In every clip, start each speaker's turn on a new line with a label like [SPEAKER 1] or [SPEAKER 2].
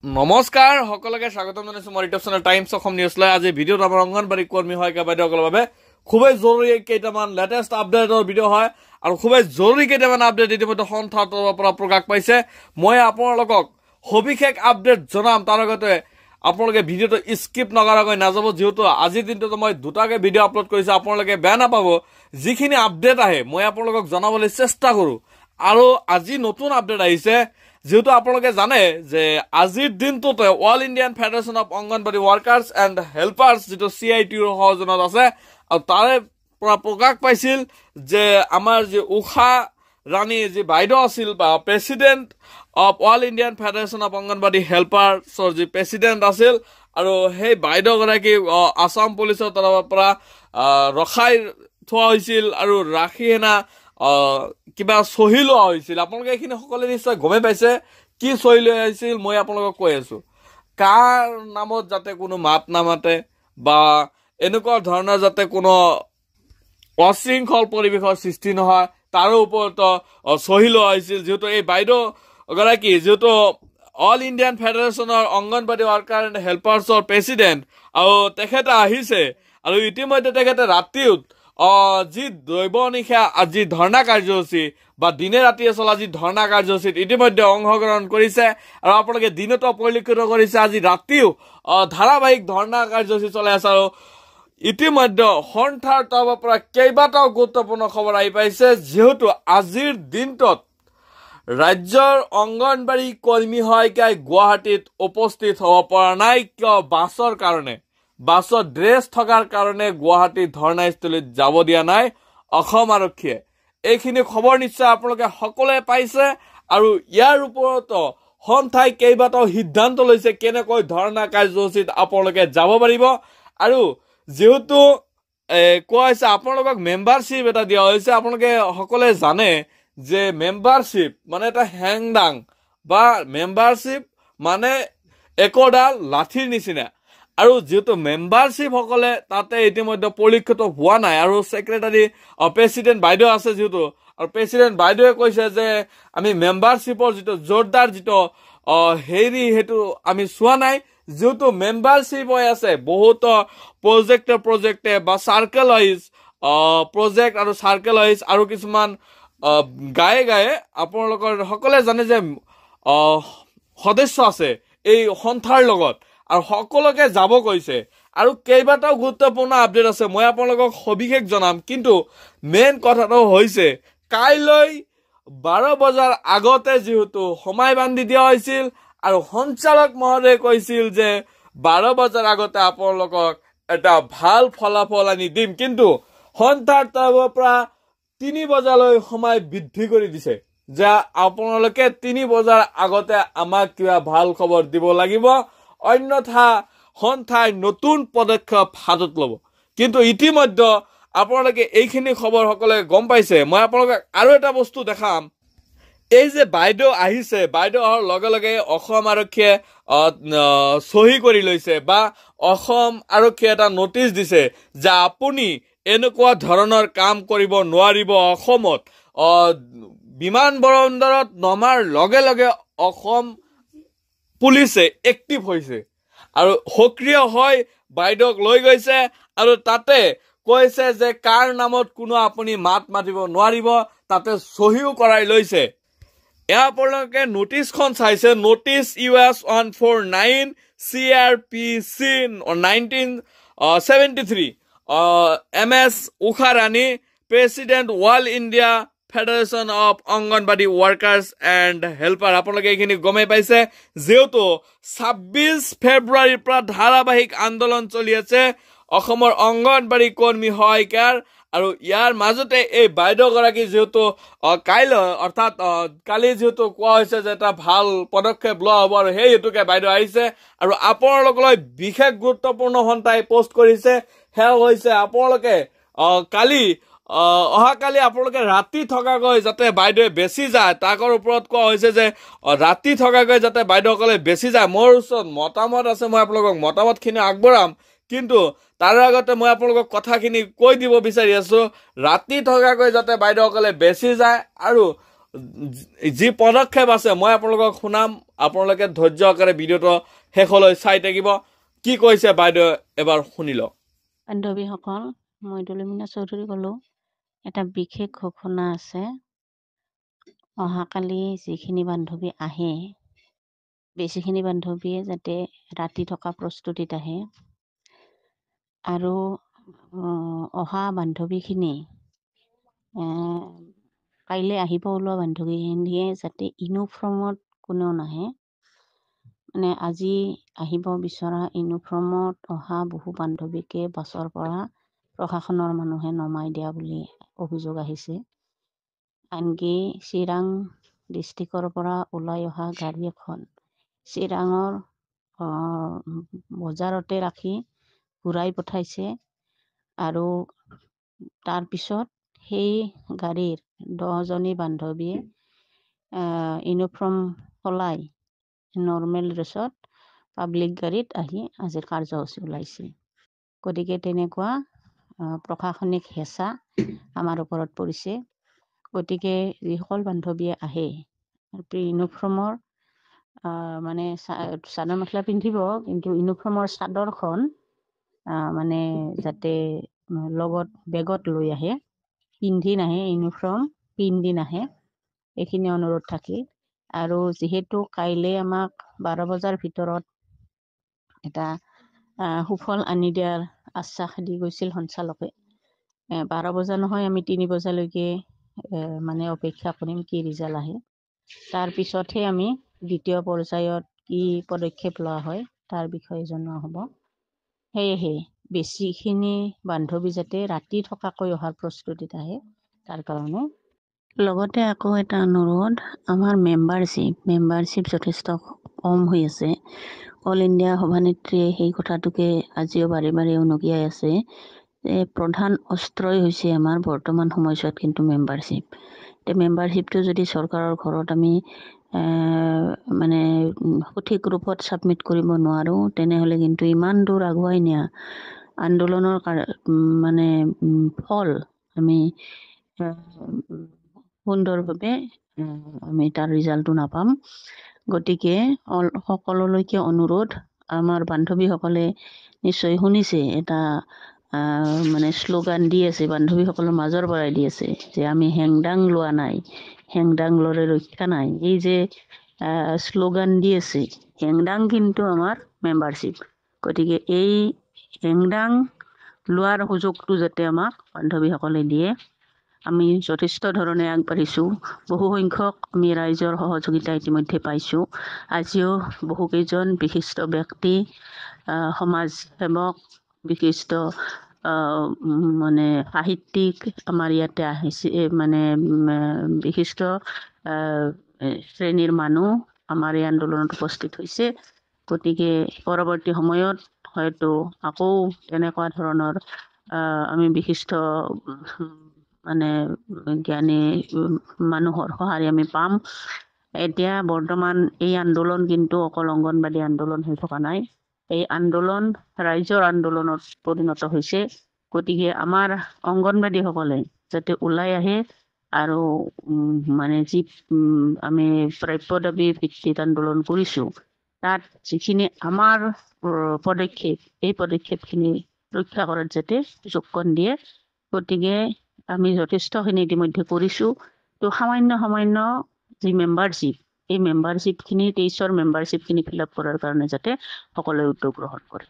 [SPEAKER 1] নমস্কাৰ সকলোকে স্বাগতম জনাইছো মোৰ ইউটিউব চেনেল টাইমছ অসম নিউজলৈ। আজি ভিডিঅ'ত আমাৰ অংগনবাড়ী কৰ্মী হয় বাইদেউসকলৰ বাবে খুবেই জৰুৰী কেইটামান লেটেষ্ট আপডেটৰ ভিডিঅ' হয় আৰু খুবেই জৰুৰী কেইটামান আপডেট ইতিমধ্যে সন্থাৰ পৰা প্ৰকাশ পাইছে। মই আপোনালোকক সবিশেষ আপডেট জনাম, তাৰ আগতে আপোনালোকে ভিডিঅ'টো স্কিপ নকৰাকৈ নাযাব, যিহেতু আজিৰ দিনটোত মই দুটাকে ভিডিঅ' আপলোড কৰিছোঁ। আপোনালোকে বেয়া নাপাব, যিখিনি আপডেট আহে মই আপোনালোকক জনাবলৈ চেষ্টা কৰোঁ। আৰু আজি নতুন আপডেট আহিছে, যেহেতু আপোনালোকে জানে যে আজিৰ দিনটোতে all Indian federation of Anganwadi workers and helpers যিটো CITUৰ সহযোগত আছে, আৰু তাৰে পৰা প্ৰকাশ পাইছিল যে আমাৰ যি উষা ৰাণী যি বাইদেউ আছিল বা president of all Indian federation of Anganwadi হেল্পাৰ্ছৰ যি প্ৰেচিডেণ্ট আছিল, আৰু সেই বাইদেউগৰাকী আছাম পুলিচৰ তৰফৰ পৰা ৰখাই থোৱা হৈছিল আৰু ৰাখি হেনা কিবা চহী লোৱা হৈছিল। আপোনালোকে এইখিনি সকলোৱে নিশ্চয় গমেই পাইছে কি চহী লৈ আহিছিল। মই আপোনালোকক কৈ আছো, কাৰ নামত যাতে কোনো মাত নামাতে বা এনেকুৱা ধৰণৰ যাতে কোনো অশৃংখল পৰিৱেশৰ সৃষ্টি নহয়, তাৰো ওপৰত চহী লোৱা হৈছিল। যিহেতু এই বাইদেউ গৰাকী যিহেতু অল ইণ্ডিয়ান ফেডাৰেশ্যনৰ অংগনবাড়ী ৱাৰ্কাৰ এণ্ড হেল্পাৰ্ছৰ প্ৰেচিডেণ্ট, আৰু তেখেতে আহিছে আৰু ইতিমধ্যে তেখেতে ৰাতিও যি দৈৱ নিশা আজি ধৰ্ণা কাৰ্যসূচী বা দিনে ৰাতিয়ে চলা যি ধৰ্ণা কাৰ্যসূচীত ইতিমধ্যে অংশগ্ৰহণ কৰিছে। আৰু আপোনালোকে দিনতো পৰিলক্ষিত কৰিছে আজি ৰাতিও ধাৰাবাহিক ধৰ্ণা কাৰ্যসূচী চলাই আছে। আৰু ইতিমধ্যে সন্থাৰ তৰফৰ পৰা কেইবাটাও গুৰুত্বপূৰ্ণ খবৰ আহি পাইছে, যিহেতু আজিৰ দিনটোত ৰাজ্যৰ অংগনবাড়ী কৰ্মী সহায়িকাই গুৱাহাটীত উপস্থিত হ'ব পৰা নাই, কিয় বাছৰ কাৰণে, বাছত ড্ৰেছ থকাৰ কাৰণে গুৱাহাটী ধৰ্ণাস্থলীত যাব দিয়া নাই অসম আৰক্ষীয়ে। এইখিনি খবৰ নিশ্চয় আপোনালোকে সকলোৱে পাইছে, আৰু ইয়াৰ ওপৰতো সন্থাই কেইবাটাও সিদ্ধান্ত লৈছে কেনেকৈ ধৰ্ণা কাৰ্যসূচীত আপোনালোকে যাব পাৰিব। আৰু যিহেতু কোৱা হৈছে আপোনালোকক মেম্বাৰশ্বিপ এটা দিয়া হৈছে, আপোনালোকে সকলোৱে জানে যে মেম্বাৰশ্বিপ মানে এটা হেংদাং বা মেম্বাৰশ্বিপ মানে একোডাল লাঠিৰ নিচিনা। আৰু যিহেতু মেম্বাৰশ্বিপ সকলে তাতে ইতিমধ্যে পৰিলক্ষিত হোৱা নাই, আৰু ছেক্ৰেটাৰী প্ৰেচিডেণ্ট বাইদেউ আছে যিহেতু, আৰু প্ৰেচিডেণ্ট বাইদেৱে কৈছে যে আমি মেম্বাৰশ্বিপৰ যিটো জোৰদাৰ যিটো সেইটো আমি চোৱা নাই। যিহেতু মেম্বাৰশ্বিপ হৈ আছে বহুতো প্ৰজেক্টে বা চাৰ্কেল ৱাইজ প্ৰজেক্ট আৰু চাৰ্কেল ৱাইজ আৰু কিছুমান গায়ে আপোনালোকৰ সকলোৱে জানে যে সদস্য আছে এই সন্থাৰ লগত, আৰু সকলোকে যাব কৈছে। আৰু কেইবাটাও গুৰুত্বপূৰ্ণ আপডেট আছে, মই আপোনালোকক সবিশেষ জনাম। কিন্তু মেইন কথাটো হৈছে কাইলৈ 12 বজাৰ আগতে যিহেতু সময় বান্ধি দিয়া হৈছিল, আৰু সঞ্চালক মহোদয়ে কৈছিল যে 12 বজাৰ আগতে আপোনালোকক এটা ভাল ফলাফল আনি দিম, কিন্তু সন্থাৰ তৰফৰ পৰা 3 বজালৈ সময় বৃদ্ধি কৰি দিছে যে আপোনালোকে 3 বজাৰ আগতে আমাক কিবা ভাল খবৰ দিব লাগিব, অন্যথা সন্থাই নতুন পদক্ষেপ হাতত ল'ব। কিন্তু ইতিমধ্যে আপোনালোকে এইখিনি খবৰ সকলোৱে গম পাইছে। মই আপোনালোকক আৰু এটা বস্তু দেখাম, এই যে বাইদেউ আহিছে, বাইদেউ অহাৰ লগে লগে অসম আৰক্ষীয়ে চহী কৰি লৈছে বা অসম আৰক্ষীয়ে এটা নটিচ দিছে যে আপুনি এনেকুৱা ধৰণৰ কাম কৰিব নোৱাৰিব। অসমত বিমান বন্দৰত নমাৰ লগে লগে অসম পুলিচে এক্টিভ হৈছে আৰু সক্ৰিয় হৈ বাইদেউক লৈ গৈছে, আৰু তাতে কৈছে যে কাৰ নামত কোনো আপুনি মাত মাতিব নোৱাৰিব, তাতে চহীও কৰাই লৈছে। এয়া আপোনালোকে নটিচখন চাইছে, notice US 149 CRPC 1973 MS Usha Rani president all India federation of Anganwadi workers and helper. আপোনালোকে এইখিনি গমেই পাইছে, যিহেতু 26 ফেব্ৰুৱাৰীৰ পৰা ধাৰাবাহিক আন্দোলন চলি আছে অসমৰ অংগনবাড়ী কৰ্মী সহায়িকাৰ। আৰু ইয়াৰ মাজতে এই বাইদেউগৰাকী যিহেতু কাইলৈ অৰ্থাৎ কালি যিহেতু কোৱা হৈছে যে এটা ভাল পদক্ষেপ লোৱা হ'ব, আৰু সেই হেতুকে বাইদেউ আহিছে। আৰু আপোনালোকলৈ বিশেষ গুৰুত্বপূৰ্ণ সন্থাই পোষ্ট কৰিছে, সেয়া হৈছে আপোনালোকে অহাকালি আপোনালোকে ৰাতি থকাকৈ যাতে বাইদেৱে বেছি যায়, তাকৰ ওপৰত কোৱা হৈছে যে ৰাতি থকাকৈ যাতে বাইদেউসকলে বেছি যায়। মোৰ ওচৰত মতামত আছে, মই আপোনালোকক মতামতখিনি আগবঢ়াম, কিন্তু তাৰ আগতে মই আপোনালোকক কথাখিনি কৈ দিব বিচাৰি আছো, ৰাতি থকাকৈ যাতে বাইদেউসকলে বেছি যায়, আৰু যি পদক্ষেপ আছে মই আপোনালোকক শুনাম আপোনালোকে ধৈৰ্য সহকাৰে ভিডিঅ'টো শেষলৈ চাই থাকিব কি কৈছে বাইদেউ এবাৰ শুনি লওক
[SPEAKER 2] বান্ধৱীসকল মই দুলুমিনা চৌধুৰী ক'লো এটা বিশেষ ঘোষণা আছে অহাকালি যিখিনি বান্ধৱী আহে বেছিখিনি বান্ধৱীয়ে যাতে ৰাতি থকা প্ৰস্তুতিত আহে আৰু অহা বান্ধৱীখিনি কাইলৈ আহিব ওলোৱা বান্ধৱীখিনিয়ে যাতে ইউনিফৰ্মত কোনেও নাহে মানে আজি আহিব বিচৰা ইউনিফৰ্মত অহা বহু বান্ধৱীকে বাছৰ পৰা প্ৰশাসনৰ মানুহে নমাই দিয়া বুলি অভিযোগ আহিছে আনকি চিৰাং ডিষ্ট্ৰিক্টৰ পৰা ওলাই অহা গাড়ী এখন চিৰাঙৰ বজাৰতে ৰাখি ঘূৰাই পঠাইছে আৰু তাৰপিছত সেই গাড়ীৰ 10জনী বান্ধৱীয়ে ইউনিফৰ্ম সলাই নৰ্মেল ড্ৰেছত পাব্লিক গাড়ীত আহি আজিৰ কাৰ্যসূচী ওলাইছে গতিকে তেনেকুৱা প্ৰশাসনিক হেঁচা আমাৰ ওপৰত পৰিছে গতিকে যিসকল বান্ধৱীয়ে আহে ইউনিফৰ্মৰ মানে চাদৰ মেখেলা পিন্ধিব কিন্তু ইউনিফৰ্মৰ চাদৰখন মানে যাতে লগত বেগত লৈ আহে পিন্ধি নাহে ইউনিফৰ্ম পিন্ধি নাহে এইখিনি অনুৰোধ থাকিল আৰু যিহেতু কাইলৈ আমাক 12 বজাৰ ভিতৰত এটা সুফল আনি দিয়াৰ আশ্বাস দি গৈছিল সঞ্চালকে 12 বজা নহয় আমি 3 বজালৈকে মানে অপেক্ষা কৰিম কি ৰিজাল্ট আহে তাৰপিছতহে আমি দ্বিতীয় পৰ্যায়ত কি পদক্ষেপ লোৱা হয় তাৰ বিষয়ে জনোৱা হ'ব সেয়েহে বেছিখিনি বান্ধৱী যাতে ৰাতি থকাকৈ অহাৰ প্ৰস্তুতিত আহে তাৰ কাৰণে লগতে আকৌ এটা অনুৰোধ আমাৰ মেম্বাৰশ্বিপ যথেষ্ট কম হৈ আছে অল ইণ্ডিয়া সভানেত্ৰীয়ে সেই কথাটোকে আজিও বাৰে বাৰে উনকিয়াই আছে প্ৰধান অস্ত্ৰই হৈছে আমাৰ বৰ্তমান সময়ছোৱাত কিন্তু মেম্বাৰশ্বিপটো যদি চৰকাৰৰ ঘৰত আমি মানে সঠিক ৰূপত ছাবমিট কৰিব নোৱাৰোঁ তেনেহ'লে কিন্তু ইমান দূৰ আগুৱাই নিয়া আন্দোলনৰ মানে ফল আমি সুন্দৰভাৱে আমি তাৰ ৰিজাল্টটো নাপাম গতিকে সকলোলৈকে অনুৰোধ আমাৰ বান্ধৱীসকলে নিশ্চয় শুনিছে এটা মানে শ্লোগান দি আছে বান্ধৱীসকলৰ মাজৰ পৰাই দি আছে যে আমি হেংদাং লোৱা নাই হেংদাং লৰে ৰক্ষা নাই এই যে শ্লোগান দি আছে হেংদাং কিন্তু আমাৰ মেম্বাৰশ্বিপ গতিকে এই হেংদাং লোৱাৰ সুযোগটো যাতে আমাক বান্ধৱীসকলে দিয়ে আমি যথেষ্ট ধৰণে আগবাঢ়িছোঁ বহু সংখ্যক আমি ৰাইজৰ সহযোগিতা ইতিমধ্যে পাইছোঁ আজিও বহুকেইজন বিশিষ্ট ব্যক্তি সমাজ সেৱক বিশিষ্ট মানে সাহিত্যিক আমাৰ ইয়াতে আহিছে মানে বিশিষ্ট শ্ৰেণীৰ মানুহ আমাৰ এই আন্দোলনত উপস্থিত হৈছে গতিকে পৰৱৰ্তী সময়ত হয়তো আকৌ তেনেকুৱা ধৰণৰ আমি বিশিষ্ট মানে জ্ঞানী মানুহৰ সহায় আমি পাম এতিয়া বৰ্তমান এই আন্দোলন কিন্তু অকল অংগনবাদী আন্দোলন হৈ থকা নাই এই আন্দোলন ৰাইজৰ আন্দোলনত পৰিণত হৈছে গতিকে আমাৰ অংগনবাদীসকলে যাতে ওলাই আহে আৰু মানে যি আমি প্ৰাপ্য দাবী ভিত্তিত আন্দোলন কৰিছোঁ তাত যিখিনি আমাৰ পদক্ষেপ এই পদক্ষেপখিনি ৰক্ষা কৰাত যাতে যোগদান দিয়ে গতিকে আমি যথেষ্টখিনি ইতিমধ্যে কৰিছোঁ তো সামান্য যি মেম্বাৰশ্বিপ এই মেম্বাৰশ্বিপখিনি 23ৰ মেম্বাৰশ্বিপখিনি ফিল আপ কৰাৰ কাৰণে যাতে সকলোৱে উদ্যোগ গ্ৰহণ কৰে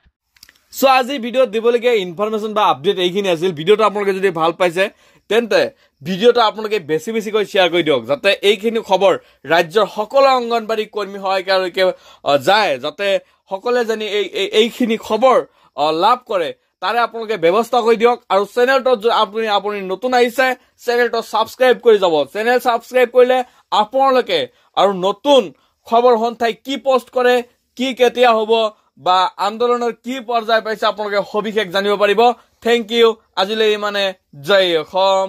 [SPEAKER 1] সো আজি ভিডিঅ'ত দিবলগীয়া ইনফৰমেশ্যন বা আপডেট এইখিনি আছিল ভিডিঅ'টো আপোনালোকে যদি ভাল পাইছে তেন্তে ভিডিঅ'টো আপোনালোকে বেছিকৈ শ্বেয়াৰ কৰি দিয়ক যাতে এইখিনি খবৰ ৰাজ্যৰ সকলো অংগনবাদী কৰ্মী সহায়িকালৈকে যায় যাতে সকলোৱে জানি এইখিনি খবৰ লাভ কৰে তাৰে আপোনালোকে ব্যৱস্থা কৰি দিয়ক আৰু চেনেলটোত আপুনি নতুন আহিছে চেনেলটো ছাবস্ক্ৰাইব কৰি যাব চেনেল ছাবস্ক্ৰাইব কৰিলে আপোনালোকে আৰু নতুন খবৰ সন্থাই কি পোষ্ট কৰে কি কেতিয়া হ'ব বা আন্দোলনৰ কি পৰ্যায় পাইছে আপোনালোকে সবিশেষ জানিব পাৰিব থেংক ইউ আজিলৈ মানে জয় অসম